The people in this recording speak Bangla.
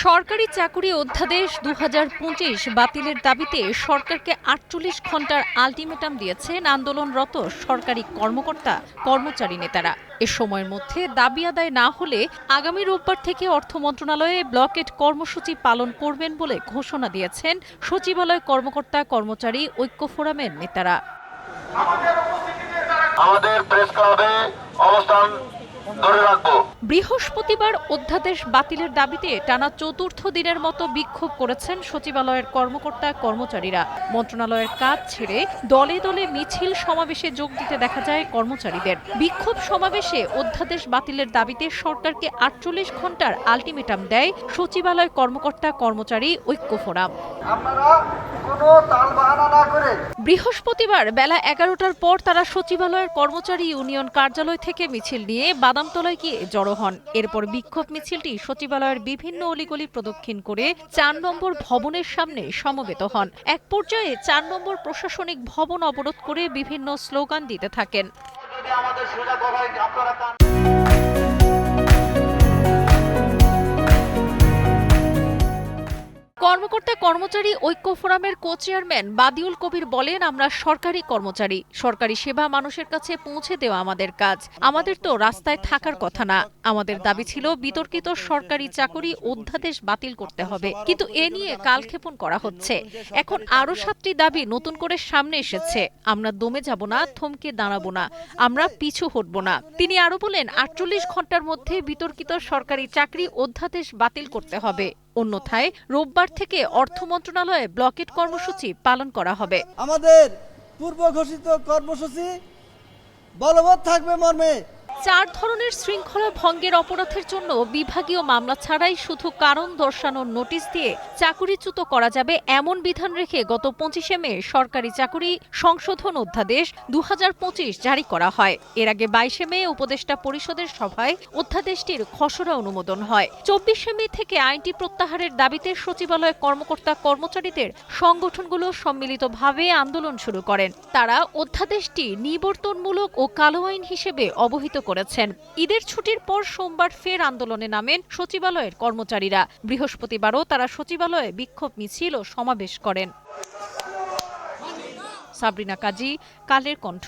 সরকারি চাকুরি অধ্যাদেশ ২০২৫ বাতিলের দাবিতে সরকারকে ৪৮ ঘণ্টার আলটিমেটাম দিয়েছেন আন্দোলনরত সরকারি কর্মকর্তা কর্মচারী নেতারা। এ সময়ের মধ্যে দাবি আদায় না হলে আগামী রোববার থেকে অর্থ মন্ত্রণালয়ে ব্লকেট কর্মসূচি পালন করবেন বলে ঘোষণা দিয়েছেন সচিবালয় কর্মকর্তা কর্মচারী ঐক্য ফোরামের নেতারা। আমাদের প্রেস ক্লাবে অবস্থান ধরে রাখবো। বৃহস্পতিবার অধ্যাদেশ বাতিলের দাবিতে টানা চতুর্থ দিনের মতো বিক্ষোভ করেছেন সচিবালয়ের কর্মকর্তা কর্মচারীরা। মন্ত্রণালয়ের কাজ ছেড়ে দলে দলে মিছিল সমাবেশে যোগ দিতে দেখা যায় কর্মচারীদের। বিক্ষোভ সমাবেশে অধ্যাদেশ বাতিলের দাবিতে সরকারকে ৪৮ ঘণ্টার আলটিমেটাম দেয় সচিবালয় কর্মকর্তা কর্মচারী ঐক্য ফোরাম। বৃহস্পতিবার বেলা ১১টার পর তারা সচিবালয়ের কর্মচারী ইউনিয়ন কার্যালয় থেকে মিছিল নিয়ে বাদামতলায় গিয়ে জড়ো হন। এরপর বিক্ষোভ মিছিলটি সচিবালয়ের বিভিন্ন অলিগলি প্রদক্ষিণ করে ৪ নম্বর ভবনের সামনে সমবেত হন। এক পর্যায়ে ৪ নম্বর প্রশাসনিক ভবন অবরোধ করে বিভিন্ন স্লোগান দিতে থাকেন। কর্মকর্তা কর্মচারী ঐক্য ফোরামের কো-চেয়ারম্যান বাদিউল কবির বলেন, আমরা সরকারি কর্মচারী, সরকারি সেবা মানুষের কাছে পৌঁছে দেওয়া আমাদের কাজ। আমাদের তো রাস্তায় থাকার কথা না। আমাদের দাবি ছিল বিতর্কিত সরকারি চাকরি অধ্যাদেশ বাতিল করতে হবে, কিন্তু এ নিয়ে কালক্ষেপণ করা হচ্ছে। এখন আরো ৭টি দাবি নতুন করে সামনে এসেছে। আমরা দমে যাব না, থমকে দাঁড়াবো না, আমরা পিছু হটব না। তিনি আরো বলেন, ৪৮ ঘণ্টার মধ্যে বিতর্কিত সরকারি চাকরি অধ্যাদেশ বাতিল করতে হবে, অন্যথায় রোববার থেকে অর্থ মন্ত্রণালয়ে ব্লকেট কর্মসূচি পালন করা হবে। আমাদের পূর্ব ঘোষিত কর্মসূচি বলবৎ থাকবে মর্মে ৪ ধরনের শৃঙ্খলা ভঙ্গের অপরাধের জন্য বিভাগীয় মামলা ছাড়াই শুধু কারণ দর্শানোর নোটিশ দিয়ে চাকুরিচ্যুত করা যাবে এমন বিধান রেখে গত ২৫শে মে সরকারি চাকুরি সংশোধন অধ্যাদেশ ২০২৫ জারি করা হয়। এর আগে ২২শে মে উপদেষ্টা পরিষদের সভায় অধ্যাদেশটির খসড়া অনুমোদন হয়। ২৪শে মে থেকে আইনটি প্রত্যাহারের দাবিতে সচিবালয় কর্মকর্তা কর্মচারীদের সংগঠনগুলো সম্মিলিতভাবে আন্দোলন শুরু করেন। তারা অধ্যাদেশটি নিবর্তনমূলক ও কালো আইন হিসেবে অবহিত করেছেন। ঈদের ছুটির পর সোমবার ফের আন্দোলনে নামেন সচিবালয়ের কর্মচারীরা। বৃহস্পতিবারও তারা সচিবালয়ে বিক্ষোভ মিছিল ও সমাবেশ করেন। সাবরিনা কাজী, কালের কণ্ঠ।